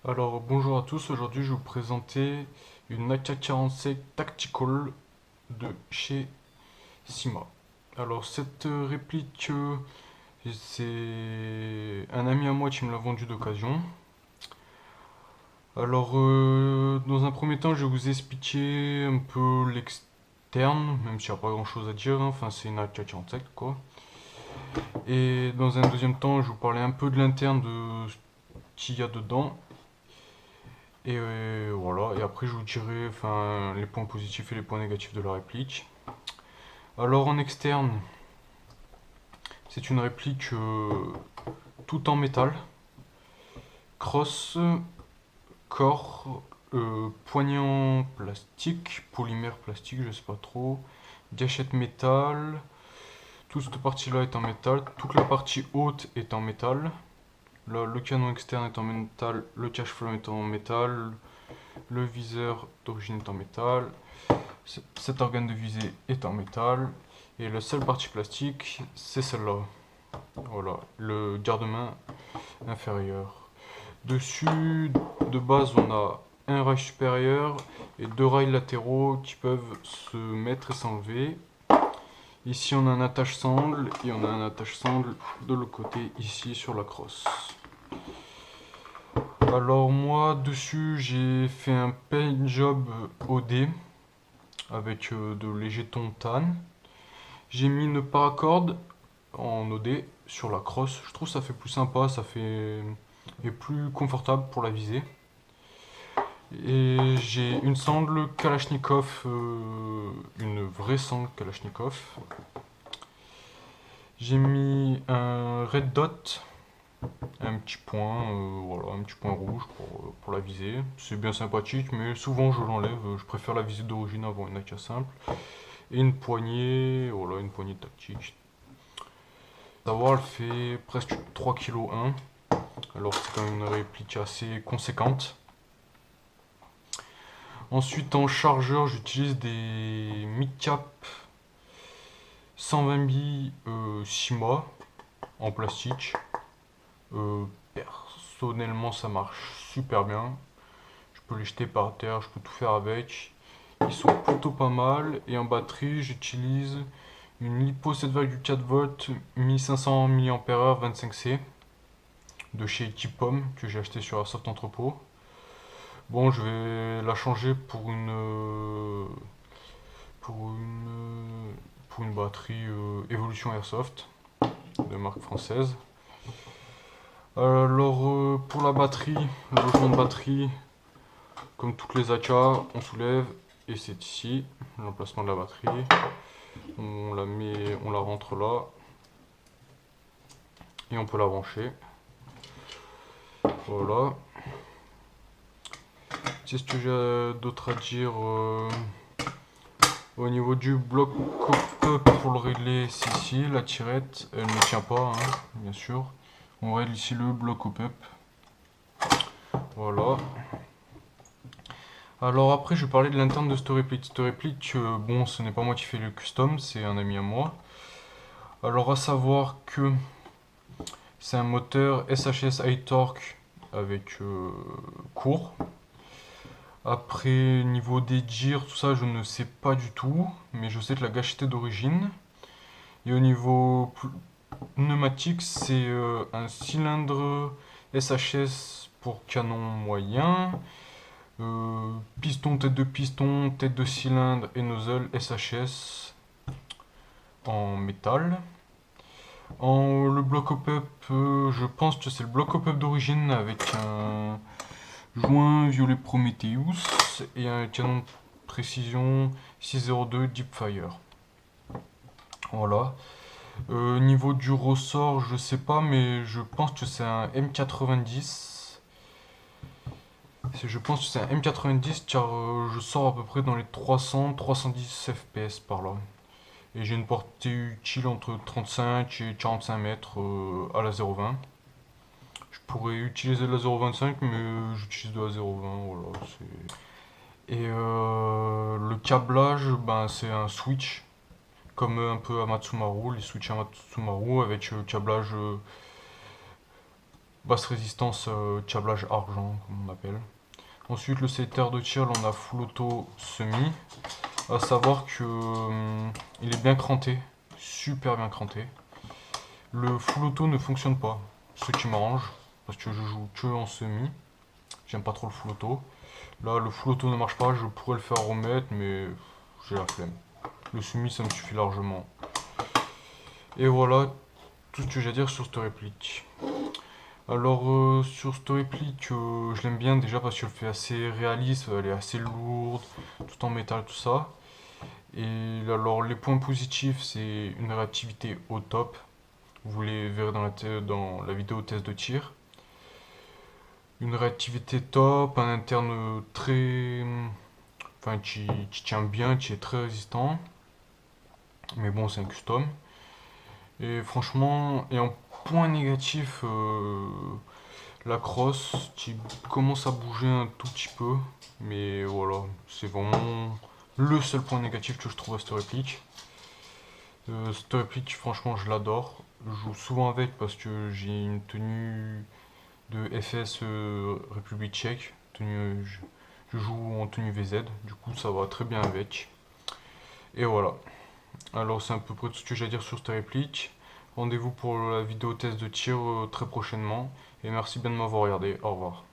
Alors bonjour à tous, aujourd'hui je vais vous présenter une AK-47 Tactical de chez Sima. Alors cette réplique, c'est un ami à moi qui me l'a vendue d'occasion. Alors dans un premier temps je vais vous expliquer un peu l'externe, même s'il n'y a pas grand chose à dire, hein. Enfin c'est une AK-47 quoi. Et dans un deuxième temps je vais vous parler un peu de l'interne de ce qu'il y a dedans. Et voilà, et après je vous dirai enfin, les points positifs et les points négatifs de la réplique. Alors en externe, c'est une réplique tout en métal, crosse, corps, poignée en plastique, polymère plastique, je sais pas trop, gâchette métal, toute cette partie là est en métal, toute la partie haute est en métal, le canon externe est en métal, le cache-flamme est en métal, le viseur d'origine est en métal, cet organe de visée est en métal. Et la seule partie plastique, c'est celle-là. Voilà, le garde-main inférieur. Dessus, de base, on a un rail supérieur et deux rails latéraux qui peuvent se mettre et s'enlever. Ici, on a un attache-sangle et on a un attache-sangle de l'autre côté, ici, sur la crosse. Alors moi, dessus, j'ai fait un paint job OD avec de légers tons tan. J'ai mis une paracorde en OD sur la crosse. Je trouve que ça fait plus sympa, ça fait et plus confortable pour la visée. Et j'ai une sangle Kalachnikov, une vraie sangle Kalachnikov. J'ai mis un red dot, un petit point, voilà, un petit point rouge pour la visée. C'est bien sympathique, mais souvent je l'enlève. Je préfère la visée d'origine avant une AK simple. Et une poignée, voilà, une poignée tactique. Savoir, elle fait presque 3,1 kg. Alors c'est quand même une réplique assez conséquente. Ensuite en chargeur j'utilise des mid-cap 120 billes Shima en plastique. Personnellement ça marche super bien. Je peux les jeter par terre, je peux tout faire avec. Ils sont plutôt pas mal. Et en batterie j'utilise une LiPo 7,4 V 1500 mAh 25C de chez Equipom que j'ai acheté sur Airsoft Entrepôt. Bon, je vais la changer pour une, pour une batterie Evolution Airsoft de marque française. Alors, pour la batterie, le logement de batterie, comme toutes les AK, on soulève et c'est ici l'emplacement de la batterie. On la met, on la rentre là et on peut la brancher. Voilà. C'est ce que j'ai d'autre à dire. Au niveau du bloc up pour le régler, c'est ici, la tirette, elle ne tient pas, hein, bien sûr. On règle ici le bloc up. Voilà. Alors après, je vais parler de l'interne de cette réplique. Cette réplique, bon, ce n'est pas moi qui fais le custom, c'est un ami à moi. Alors à savoir que c'est un moteur SHS High Torque avec court. Après, niveau des gires, tout ça, je ne sais pas du tout, mais je sais que la gâchette est d'origine. Et au niveau pneumatique, c'est un cylindre SHS pour canon moyen, piston, tête de cylindre et nozzle SHS en métal. Le bloc op-up, je pense que c'est le bloc op-up d'origine avec un joint violet Prometheus et un canon de précision 602 Deepfire. Voilà. Niveau du ressort, je sais pas, mais je pense que c'est un M90. Je pense que c'est un M90 car je sors à peu près dans les 300-310 FPS par là. Et j'ai une portée utile entre 35 et 45 mètres à la 0,20. Je pourrais utiliser la 0,25 mais j'utilise de la 0,20. Voilà, et le câblage, ben, c'est un switch comme un peu Amatsumaru, les switches Amatsumaru avec câblage Basse résistance, câblage argent, comme on appelle. Ensuite, le sélecteur de tir, là, on a full auto semi. À savoir que il est bien cranté, super bien cranté. Le full auto ne fonctionne pas, ce qui m'arrange, parce que je joue que en semi. J'aime pas trop le full auto. Là, le full auto ne marche pas, je pourrais le faire remettre, mais j'ai la flemme. Le semi, ça me suffit largement. Et voilà tout ce que j'ai à dire sur cette réplique. Alors, sur cette réplique, je l'aime bien déjà parce qu'elle fait assez réaliste, elle est assez lourde, tout en métal, tout ça. Et alors, les points positifs, c'est une réactivité au top. Vous les verrez dans la vidéo test de tir. Une réactivité top, un interne très. Enfin, qui tient bien, qui est très résistant. Mais bon, c'est un custom. Et franchement, et en point négatif, la crosse qui commence à bouger un tout petit peu. Mais voilà, c'est vraiment le seul point négatif que je trouve à cette réplique. Cette réplique, franchement, je l'adore. Je joue souvent avec parce que j'ai une tenue de FS République tchèque. Je joue en tenue VZ, du coup ça va très bien avec. Et voilà. Alors c'est à peu près tout ce que j'ai à dire sur cette réplique. Rendez-vous pour la vidéo test de tir très prochainement. Et merci bien de m'avoir regardé. Au revoir.